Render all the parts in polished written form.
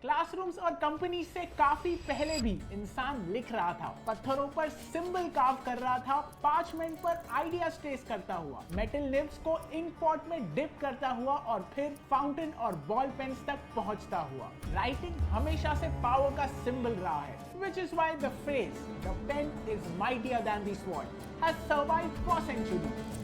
Classrooms और company से काफी पहले भी इंसान लिख रहा था, पत्थरों पर सिंबल कार्व कर रहा था, पार्चमेंट पर आइडियाज ट्रेस करता हुआ, मेटल निब्स को इंक पॉट में डिप करता हुआ और फिर फाउंटेन और बॉल पेन्स तक पहुंचता हुआ। राइटिंग हमेशा से पावर का सिंबल रहा है, which is why the phrase "the pen is mightier than the sword" has survived for centuries.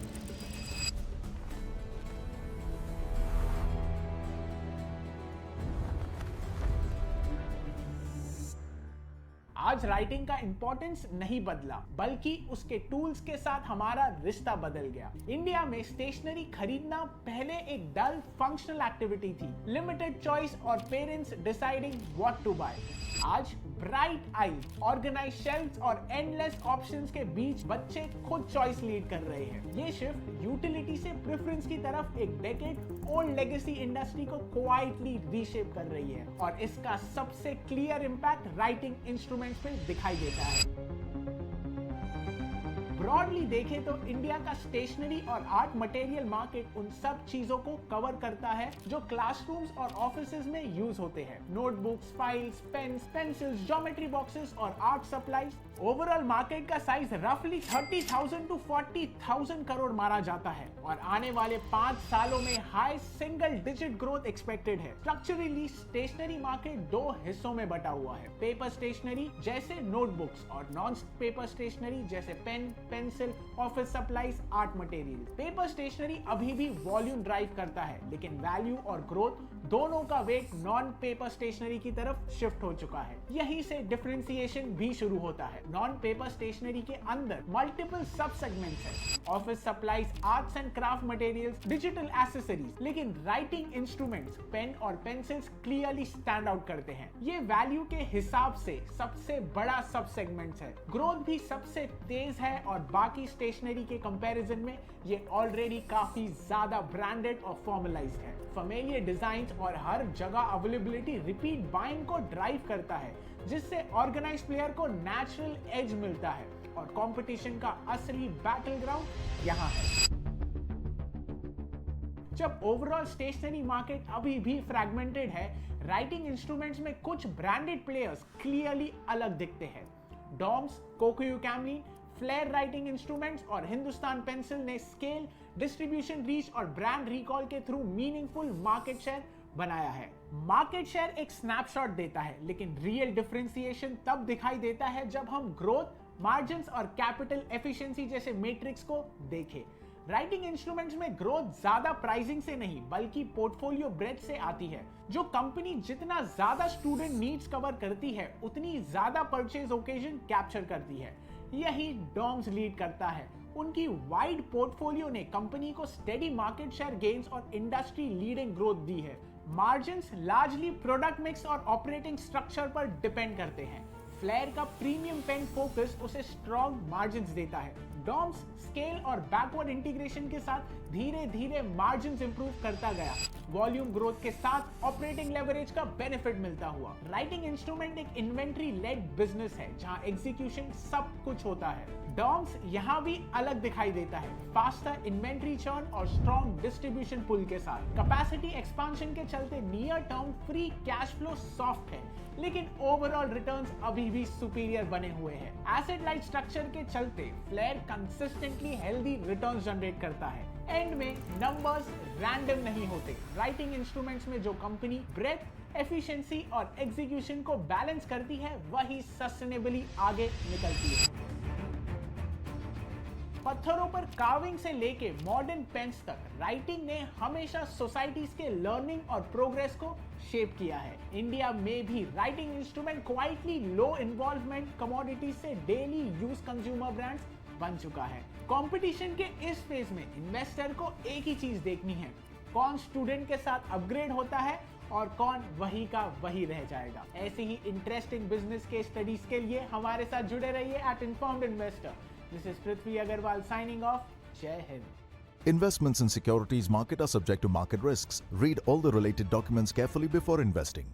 आज राइटिंग का इंपॉर्टेंस नहीं बदला, बल्कि उसके टूल्स के साथ हमारा रिश्ता बदल गया। इंडिया में स्टेशनरी खरीदना पहले एक डल फंक्शनल एक्टिविटी थी, लिमिटेड चॉइस और parents deciding what to buy. आज ब्राइट आई, ऑर्गेनाइज शेल्फ्स और एंडलेस ऑप्शंस के बीच बच्चे खुद चॉइस लीड कर रहे हैं। ये शिफ्ट यूटिलिटी से प्रेफरेंस की तरफ एक डेकेड ओल्ड लेगेसी इंडस्ट्री को क्वाइटली रीशेप कर रही है, और इसका सबसे क्लियर इंपैक्ट राइटिंग इंस्ट्रूमेंट्स पे दिखाई देता है। ब्रॉडली देखें तो इंडिया का स्टेशनरी और आर्ट मटेरियल मार्केट उन सब चीजों को कवर करता है जो क्लासरूम्स और ऑफिसेज में यूज होते हैं। Notebooks, files, pens, pencils, geometry boxes और आर्ट सप्लाईज। ओवरऑल मार्केट का साइज रफली 30,000 to 40,000 करोड़ मारा जाता है, और आने वाले 5 सालों में high single digit growth expected है। स्ट्रक्चरली स्टेशनरी मार्केट दो हिस्सों में बटा हुआ है, पेपर स्टेशनरी जैसे नोटबुक्स और नॉन पेपर स्टेशनरी जैसे pen, pencil, office supplies, art material. Paper stationery अभी भी वॉल्यूम ड्राइव करता है, लेकिन वैल्यू और ग्रोथ दोनों का वेट नॉन पेपर स्टेशनरी की तरफ शिफ्ट हो चुका है। यहीं से डिफरेंशिएशन भी शुरू होता है। नॉन पेपर स्टेशनरी के अंदर मल्टीपल सब सेगमेंट्स हैं, office supplies, arts and craft materials, digital accessories, लेकिन राइटिंग इंस्ट्रूमेंट्स, पेन और पेंसिल्स क्लियरली स्टैंड आउट करते हैं। ये वैल्यू के हिसाब से सबसे बड़ा सब सेगमेंट्स है, ग्रोथ भी सबसे तेज है, और बाकी स्टेशनरी के कंपैरिजन में ये ऑलरेडी काफी ज्यादा ब्रांडेड और फॉर्मलाइज्ड है। फैमिलियर डिजाइन और हर जगह अवेलेबिलिटी रिपीट बाइंग को ड्राइव करता है, जिससे ऑर्गेनाइज प्लेयर को नेचुरल एज मिलता है, और कंपटीशन का असली बैटल ग्राउंड यहाँ है। जब ओवरऑल स्टेशनरी मार्केट अभी भी फ्रैगमेंटेड है, राइटिंग इंस्ट्रूमेंट्स में कुछ ब्रांडेड प्लेयर्स क्लियरली अलग दिखते हैं। Doms, Kokuyo Camlin, Flair writing instruments और हिंदुस्तान पेंसिल ने स्केल, डिस्ट्रीब्यूशन रीच और ब्रांड रिकॉल के थ्रू मीनिंगफुल मार्केट शेयर बनाया है। मार्केट शेयर एक स्नैपशॉट देता है, लेकिन रियल डिफरेंशिएशन तब दिखाई देता है जब हम ग्रोथ, मार्जिन्स और कैपिटल एफिशिएंसी जैसे मैट्रिक्स को देखें। राइटिंग इंस्ट्रूमेंट्स में ग्रोथ ज्यादा प्राइसिंग से नहीं, बल्कि पोर्टफोलियो ब्रेथ से आती है। जो कंपनी जितना ज्यादा स्टूडेंट नीड्स कवर करती है, उतनी ज्यादा परचेज ओकेजन कैप्चर करती है। यही डॉम्स लीड करता है। उनकी वाइड पोर्टफोलियो ने कंपनी को स्टेडी मार्केट शेयर गेन्स और इंडस्ट्री लीडिंग ग्रोथ दी है। मार्जिन्स लार्जली प्रोडक्ट मिक्स और ऑपरेटिंग स्ट्रक्चर पर डिपेंड करते हैं। फ्लेयर का प्रीमियम पेन फोकस उसे स्ट्रॉन्ग मार्जिन्स देता है। डॉम्स स्केल और बैकवर्ड इंटीग्रेशन के साथ धीरे धीरे मार्जिन्स इंप्रूव करता गया, वॉल्यूम ग्रोथ के साथ ऑपरेटिंग लेवरेज का बेनिफिट मिलता हुआ। राइटिंग इंस्ट्रूमेंट एक इन्वेंट्री लेड बिजनेस है, जहां एग्जीक्यूशन सब कुछ होता है। डॉम्स यहां भी अलग दिखाई देता है, फास्टर इन्वेंट्री चर्न और स्ट्रॉन्ग डिस्ट्रीब्यूशन पुल के साथ। कैपेसिटी एक्सपांशन के चलते near term free cash flow soft है, लेकिन ओवरऑल रिटर्न्स अभी भी सुपीरियर बने हुए हैं। एसेट लाइट स्ट्रक्चर के चलते Flair consistently healthy returns generate करता है। एंड में नंबर्स रैंडम नहीं होते। राइटिंग इंस्ट्रूमेंट्स में जो कंपनी ब्रेथ, एफिशिएंसी और एग्जीक्यूशन को बैलेंस करती है, वही सस्टेनेबली आगे निकलती है। पत्थरों पर कार्विंग से लेके मॉडर्न पेन्स तक राइटिंग ने हमेशा सोसाइटीज के लर्निंग और प्रोग्रेस को शेप किया है। इंडिया में भी राइटिंग इंस्ट्रूमेंट क्वाइटली लो इन्वॉल्वमेंट कमोडिटी से डेली यूज कंज्यूमर ब्रांड्स बन चुका है। कंपटीशन के इस फेज में इन्वेस्टर को एक ही चीज देखनी है, कौन स्टूडेंट के साथ अपग्रेड होता है और कौन वही का वही रह जाएगा। ऐसी ही इंटरेस्टिंग बिजनेस के स्टडीज के लिए हमारे साथ जुड़े रहिए at informed investor. This is Prithvi Agarwal signing off. Jai Hind. Investments in securities market are subject to market risks. Read all the related documents carefully before investing.